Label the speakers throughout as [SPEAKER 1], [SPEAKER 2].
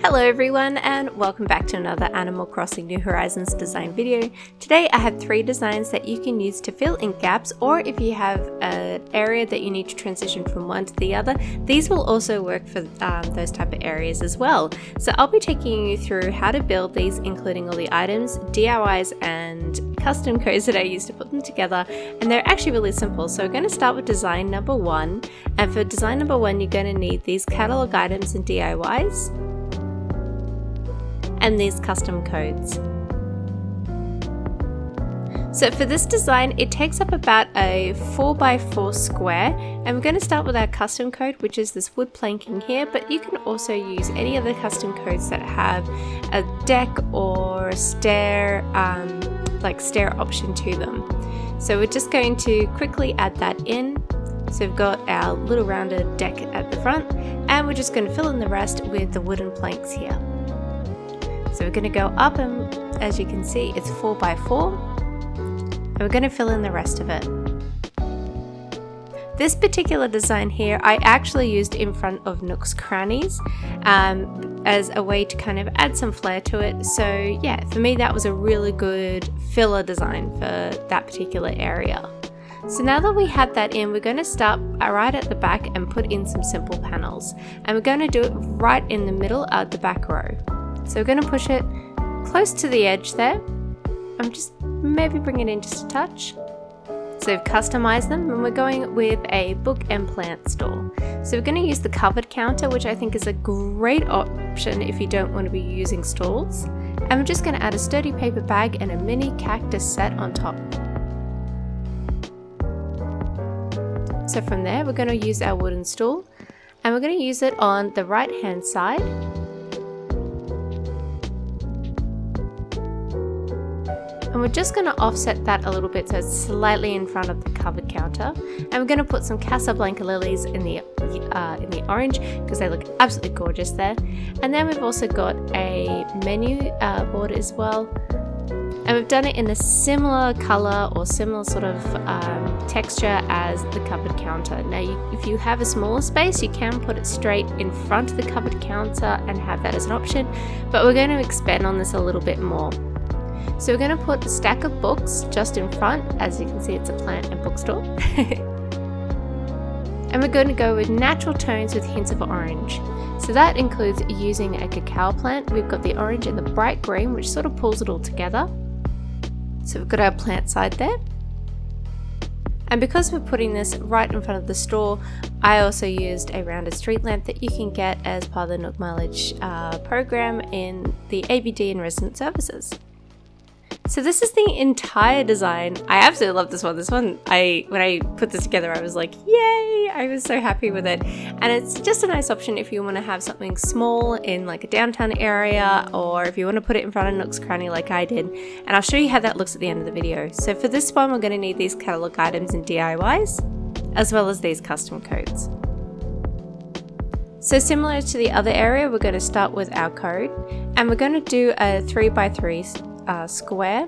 [SPEAKER 1] Hello everyone and welcome back to another Animal Crossing New Horizons design video. Today I have 3 designs that you can use to fill in gaps, or if you have an area that you need to transition from one to the other, these will also work for those type of areas as well. So I'll be taking you through how to build these, including all the items, DIYs and custom codes that I use to put them together, and they're actually really simple. So we're going to start with design number 1, and for design number 1 you're going to need these catalog items and DIYs and these custom codes. So for this design it takes up about a 4x4 square, and we're going to start with our custom code, which is this wood planking here, but you can also use any other custom codes that have a deck or stair stair option to them. So we're just going to quickly add that in. So we've got our little rounded deck at the front, and we're just going to fill in the rest with the wooden planks here. So we're going to go up, and as you can see it's 4x4, and we're going to fill in the rest of it. This particular design here I actually used in front of Nook's crannies as a way to kind of add some flair to it. So yeah, for me that was a really good filler design for that particular area. So now that we have that in, we're going to start right at the back and put in some simple panels, and we're going to do it right in the middle of the back row. So we're going to push it close to the edge there. I'm just maybe bring it in just a touch. So we've customized them, and we're going with a book and plant store. So we're going to use the covered counter, which I think is a great option if you don't want to be using stalls. And we're just going to add a sturdy paper bag and a mini cactus set on top. So from there we're going to use our wooden stool, and we're going to use it on the right hand side. And we're just going to offset that a little bit so it's slightly in front of the covered counter. And we're going to put some Casablanca lilies in the orange because they look absolutely gorgeous there. And then we've also got a menu board as well. And we've done it in a similar color or similar sort of texture as the covered counter. Now if you have a smaller space you can put it straight in front of the covered counter and have that as an option, but we're going to expand on this a little bit more. So we're going to put a stack of books just in front. As you can see, it's a plant and bookstore. And we're going to go with natural tones with hints of orange. So that includes using a cacao plant. We've got the orange and the bright green, which sort of pulls it all together. So we've got our plant side there. And because we're putting this right in front of the store, I also used a rounded street lamp that you can get as part of the Nook Mileage program in the ABD and Resident Services. So this is the entire design. I absolutely love this one. This one, when I put this together, I was like, yay! I was so happy with it. And it's just a nice option if you want to have something small in like a downtown area, or if you want to put it in front of Nook's Cranny like I did. And I'll show you how that looks at the end of the video. So for this one, we're going to need these catalog items and DIYs, as well as these custom codes. So similar to the other area, we're going to start with our code, and we're going to do a 3x3 square.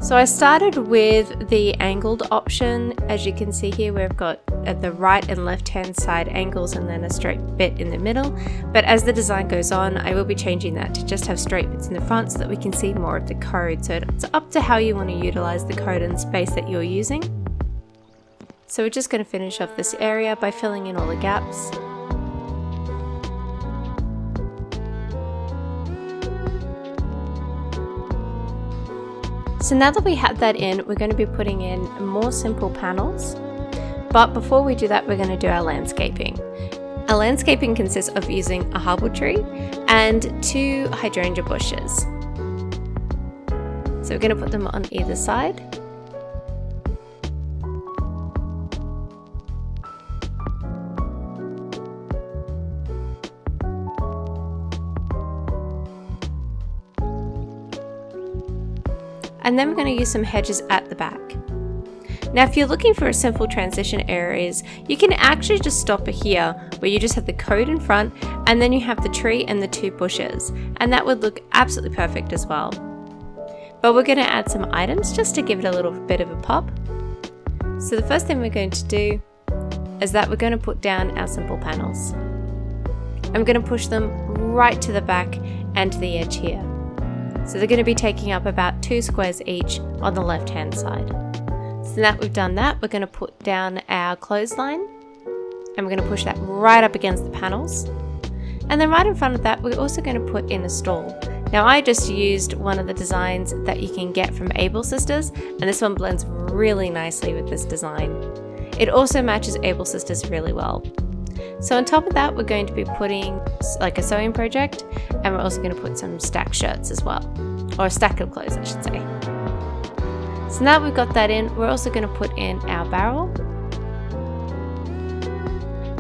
[SPEAKER 1] So I started with the angled option. As you can see here, we've got at the right and left hand side angles and then a straight bit in the middle, but as the design goes on I will be changing that to just have straight bits in the front so that we can see more of the code. So it's up to how you want to utilize the code and space that you're using. So we're just going to finish off this area by filling in all the gaps. So now that we have that in, we're going to be putting in more simple panels. But before we do that, we're going to do our landscaping. Our landscaping consists of using a hardwood tree and 2 hydrangea bushes. So we're going to put them on either side. And then we're going to use some hedges at the back. Now if you're looking for a simple transition areas, you can actually just stop it here where you just have the code in front and then you have the tree and the 2 bushes, and that would look absolutely perfect as well. But we're going to add some items just to give it a little bit of a pop. So the first thing we're going to do is that we're going to put down our simple panels. I'm going to push them right to the back and to the edge here. So they're going to be taking up about 2 squares each on the left hand side. So now that we've done that, we're going to put down our clothesline and we're going to push that right up against the panels. And then right in front of that, we're also going to put in a stall. Now I just used one of the designs that you can get from Able Sisters, and this one blends really nicely with this design. It also matches Able Sisters really well. So on top of that, we're going to be putting like a sewing project, and we're also going to put some stack shirts as well, or a stack of clothes I should say. So now we've got that in, we're also going to put in our barrel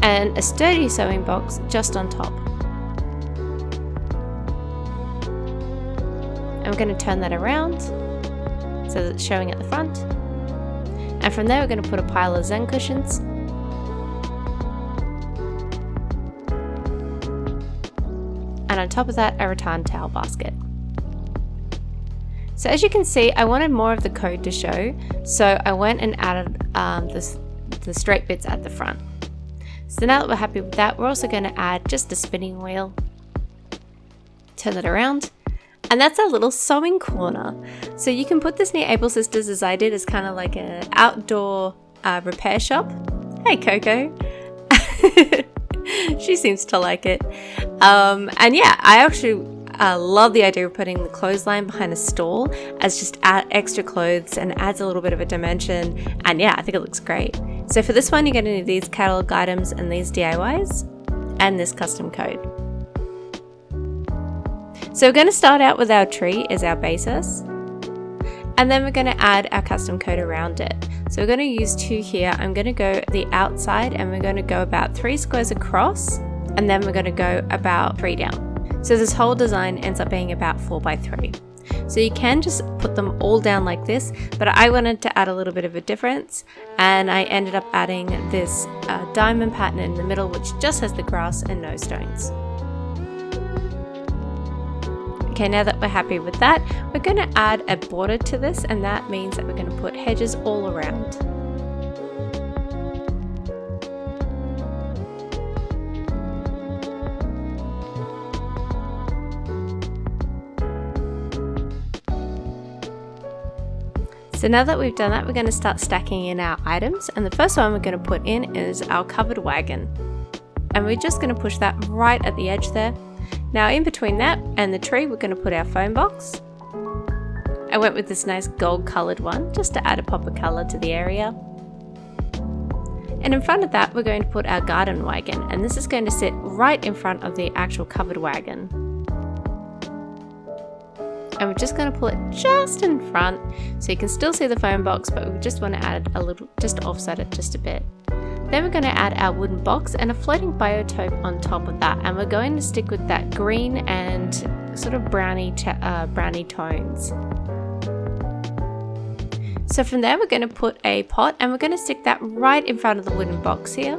[SPEAKER 1] and a sturdy sewing box just on top. And we're going to turn that around so that it's showing at the front. And from there we're going to put a pile of Zen cushions. And on top of that, a rattan towel basket. So as you can see, I wanted more of the code to show, so I went and added the straight bits at the front. So now that we're happy with that, we're also going to add just a spinning wheel. Turn it around. And that's our little sewing corner. So you can put this near Able Sisters as I did, as kind of like an outdoor repair shop. Hey Coco. She seems to like it. And yeah, I actually love the idea of putting the clothesline behind a stall as just extra clothes and adds a little bit of a dimension. And yeah, I think it looks great. So for this one, you're going to need these catalog items and these DIYs and this custom code. So we're going to start out with our tree as our basis, and then we're going to add our custom code around it. So we're going to use 2 here. I'm going to go the outside and we're going to go about 3 squares across, and then we're going to go about 3 down. So this whole design ends up being about 4 by 3. So you can just put them all down like this, but I wanted to add a little bit of a difference, and I ended up adding this diamond pattern in the middle, which just has the grass and no stones. Okay, now that we're happy with that, we're going to add a border to this, and that means that we're going to put hedges all around. So now that we've done that, we're going to start stacking in our items, and the first one we're going to put in is our covered wagon. And we're just going to push that right at the edge there. Now in between that and the tree, we're going to put our foam box. I went with this nice gold coloured one just to add a pop of colour to the area. And in front of that, we're going to put our garden wagon, and this is going to sit right in front of the actual covered wagon. And we're just going to pull it just in front so you can still see the foam box, but we just want to add a little, just to offset it just a bit. Then we're going to add our wooden box and a floating biotope on top of that, and we're going to stick with that green and sort of brownie tones. So from there we're going to put a pot, and we're going to stick that right in front of the wooden box here.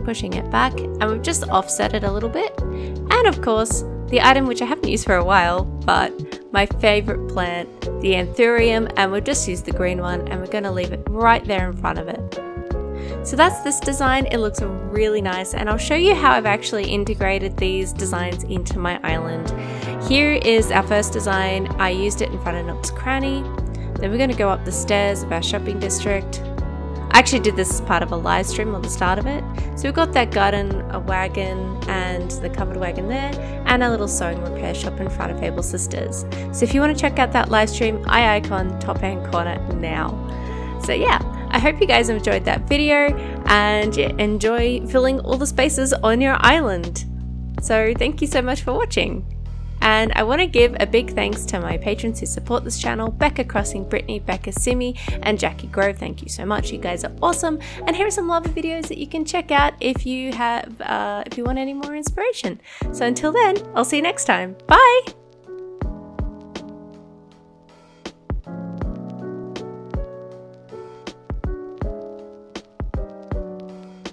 [SPEAKER 1] Pushing it back, and we've just offset it a little bit. And of course, the item which I haven't used for a while, but my favourite plant, the anthurium, and we'll just use the green one, and we're going to leave it right there in front of it. So that's this design. It looks really nice, and I'll show you how I've actually integrated these designs into my island. Here is our first design. I used it in front of Nook's Cranny. Then we're going to go up the stairs of our shopping district. I actually did this as part of a live stream on the start of it. So we've got that garden, a wagon, and the covered wagon there, and a little sewing repair shop in front of Able Sisters. So if you want to check out that live stream, icon top hand corner now. So yeah, I hope you guys enjoyed that video and enjoy filling all the spaces on your island. So thank you so much for watching. And I want to give a big thanks to my patrons who support this channel: Becca Crossing, Brittany, Becca Simi, and Jackie Grove. Thank you so much. You guys are awesome. And here are some lovely videos that you can check out if you want any more inspiration. So until then, I'll see you next time. Bye!